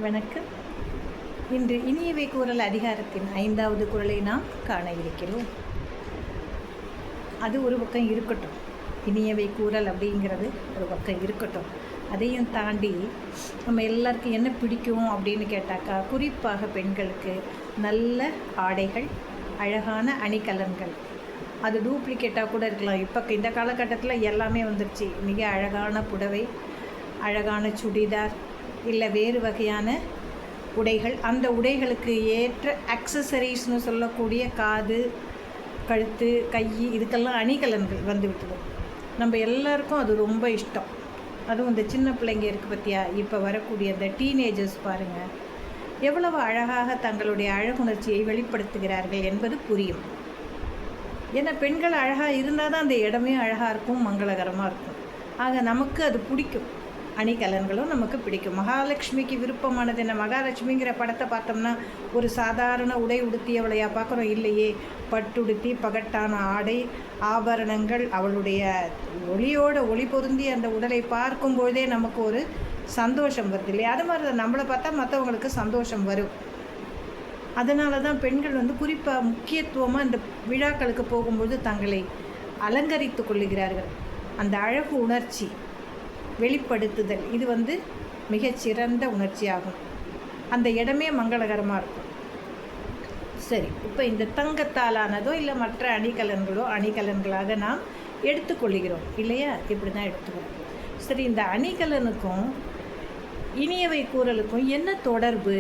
வணக்கம். இன்று இனியவை கூறல் அதிகாரத்தின் 5வது குறளை நாம் காண இருக்கிறோம். அது ஒரு பக்கம் இருக்கட்டும், இனியவை கூறல் அப்படிங்கிறது ஒரு பக்கம் இருக்கட்டும். அதையும் தாண்டி நம்ம எல்லாருக்கும் என்ன பிடிக்கும் அப்படின்னு கேட்டாக்கா, குறிப்பாக பெண்களுக்கு நல்ல ஆடைகள், அழகான அணிகலன்கள். அது டூப்ளிகேட்டாக கூட இருக்கலாம். இப்போ இந்த காலகட்டத்தில் எல்லாமே வந்துருச்சு. மிக அழகான புடவை, அழகான சுடிதார், இல்லை வேறு வகையான உடைகள். அந்த உடைகளுக்கு ஏற்ற அக்சசரிஸ்னு சொல்லக்கூடிய காது, கழுத்து, கை, இதுக்கெல்லாம் அணிகலன்கள் வந்துவிட்டது. நம்ம எல்லாருக்கும் அது ரொம்ப இஷ்டம். அதுவும் இந்த சின்ன பிள்ளைங்க இருக்குது பார்த்தியா, இப்போ வரக்கூடிய அந்த டீனேஜர்ஸ் பாருங்கள், எவ்வளவு அழகாக தங்களுடைய அழகுணர்ச்சியை வெளிப்படுத்துகிறார்கள் என்பது புரியும். ஏன்னா பெண்கள் அழகாக இருந்தால் தான் அந்த இடமே அழகாக இருக்கும், மங்களகரமாக இருக்கும். ஆக நமக்கு அது பிடிக்கும். அணிகலன்களும் நமக்கு பிடிக்கும். மகாலட்சுமிக்கு விருப்பமானது என்ன? மகாலட்சுமிங்கிற படத்தை பார்த்தோம்னா ஒரு சாதாரண உடை உடுத்தியவளையா பார்க்குறோம்? இல்லையே. பட்டுடுத்தி, பகட்டான ஆடை, ஆபரணங்கள், அவளுடைய ஒளி பொருந்தி அந்த உடலை பார்க்கும்பொழுதே நமக்கு ஒரு சந்தோஷம் வருது இல்லையா? அது மாதிரி தான் நம்மளை பார்த்தா மற்றவங்களுக்கு சந்தோஷம் வரும். அதனால தான் பெண்கள் குறிப்பாக முக்கியத்துவமாக இந்த விழாக்களுக்கு போகும்போது தங்களை அலங்கரித்து கொள்ளுகிறார்கள். அந்த அழகு உணர்ச்சி வெளிப்படுத்துதல் இது மிகச்சிறந்த உணர்ச்சியாகும். அந்த இடமே மங்களகரமாக இருக்கும். சரி, இப்போ இந்த தங்கத்தாலானதோ இல்லை மற்ற அணிகலன்களாக நாம் எடுத்துக்கொள்கிறோம் இல்லையா? இப்படி தான் எடுத்துக்கிறோம். சரி, இந்த அணிகலனுக்கும் இனியவை கூறலுக்கும் என்ன தொடர்பு?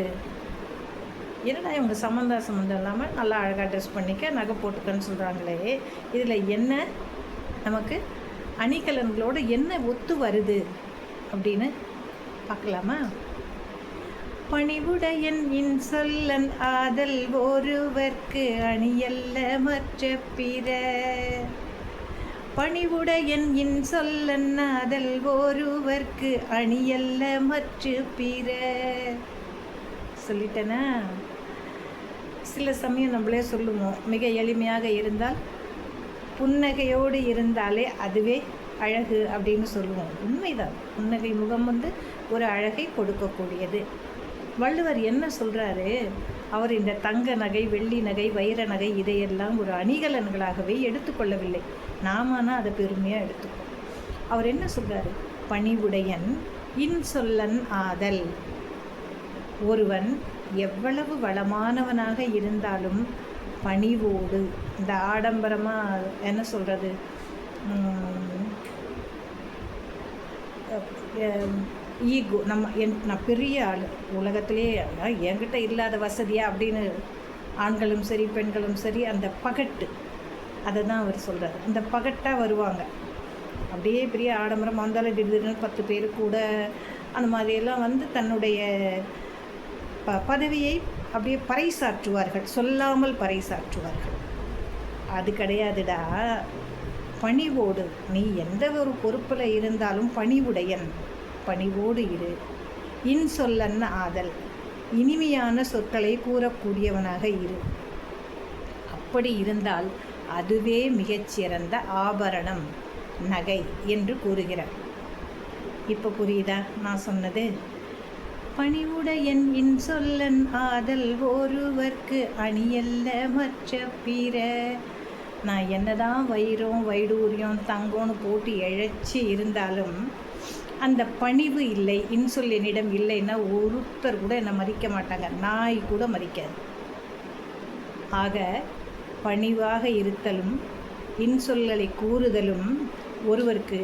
என்னடா இவங்க சம்மந்தம் இல்லாமல் நல்லா அழகாக ட்ரெஸ் பண்ணிக்க, நகை போட்டுக்கன்னு சொல்கிறாங்களே, இதில் என்ன நமக்கு அணிகலன்களோடு என்ன ஒத்து வருது அப்படின்னு பார்க்கலாமா? பணிவுடையன் இன்சொல்லன் ஆதல் ஒருவர்க்கு அணியல்ல மற்ற பிற. பணிவுடையன் இன்சொல்லன் ஆதல் ஒருவர்க்கு அணியல்ல மற்ற பிற. சொல்லிட்டேனா? சில சமயம் நம்மளே சொல்லுவோம், மிக எளிமையாக இருந்தால், புன்னகையோடு இருந்தாலே அதுவே அழகு அப்படின்னு சொல்லுவோம். உண்மைதான். புன்னகை முகம் ஒரு அழகை கொடுக்கக்கூடியது. வள்ளுவர் என்ன சொல்கிறாரு? அவர் இந்த தங்க நகை, வெள்ளி நகை, வைர நகை இதையெல்லாம் ஒரு அணிகலன்களாகவே எடுத்துக்கொள்ளவில்லை. நாமனா அதை பெருமையாக எடுத்துக்கோ. அவர் என்ன சொல்கிறாரு? பணிவுடையன் இன்சொல்லன் ஆதல். ஒருவன் எவ்வளவு வளமானவனாக இருந்தாலும் பணிவோடு, இந்த ஆடம்பரமாக என்ன சொல்கிறது, ஈகோ, நான் பெரிய ஆள் உலகத்திலே, என்கிட்ட இல்லாத வசதியா அப்படின்னு ஆண்களும் சரி பெண்களும் சரி அந்த பகட்டு, அதை தான் அவர் சொல்கிறார். இந்த பகட்டாக வருவாங்க. அப்படியே பெரிய ஆடம்பரம் வந்தாலும் திடீர்னு 10 பேர் கூட அந்த மாதிரியெல்லாம் தன்னுடைய பதவியை அப்படியே பறைசாற்றுவார்கள், சொல்லாமல் பறைசாற்றுவார்கள். அது கிடையாதுடா. பணிவோடு, நீ எந்த ஒரு பொறுப்பில் இருந்தாலும் பணிவுடையன், பணிவோடு இரு. இன்சொல்லன் ஆதல், இனிமையான சொற்களை கூறக்கூடியவனாக இரு. அப்படி இருந்தால் அதுவே மிகச்சிறந்த ஆபரணம், நகை என்று கூறுகிறார். இப்போ புரியுதா நான் சொன்னது? பணிவுடையன் இன்சொல்லன் ஆதல் ஒருவர்க்கு அணியல்ல மற்ற பிற. நான் என்னதான் வைடூரியம், தங்கம்னு போட்டு இழைச்சி இருந்தாலும் அந்த பணிவு இல்லை, இன்சொல் என்னிடம் இல்லைன்னா ஒருத்தர் கூட என்னை மதிக்க மாட்டாங்க, நாய் கூட மதிக்காது. ஆக பணிவாக இருத்தலும் இன்சொல்லை கூறுதலும் ஒருவருக்கு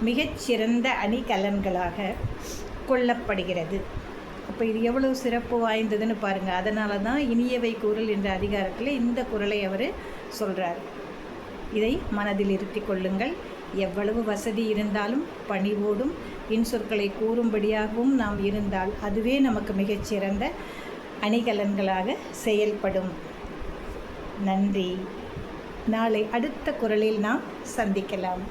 மிகச்சிறந்த அணிகலன்களாக கொள்ளப்படுகிறது. அப்போ இது எவ்வளவு சிறப்பு வாய்ந்ததுன்னு பாருங்கள். அதனால தான் இனியவை கூறல் என்ற அதிகாரத்தில் இந்த குறளை அவர் சொல்கிறார். இதை மனதில் இருத்தி கொள்ளுங்கள். எவ்வளவு வசதி இருந்தாலும் பணிவோடும் இன்சொற்களை கூறும்படியாகவும் நாம் இருந்தால் அதுவே நமக்கு மிகச்சிறந்த அணிகலன்களாக செயல்படும். நன்றி. நாளை அடுத்த குறளில் நாம் சந்திக்கலாம்.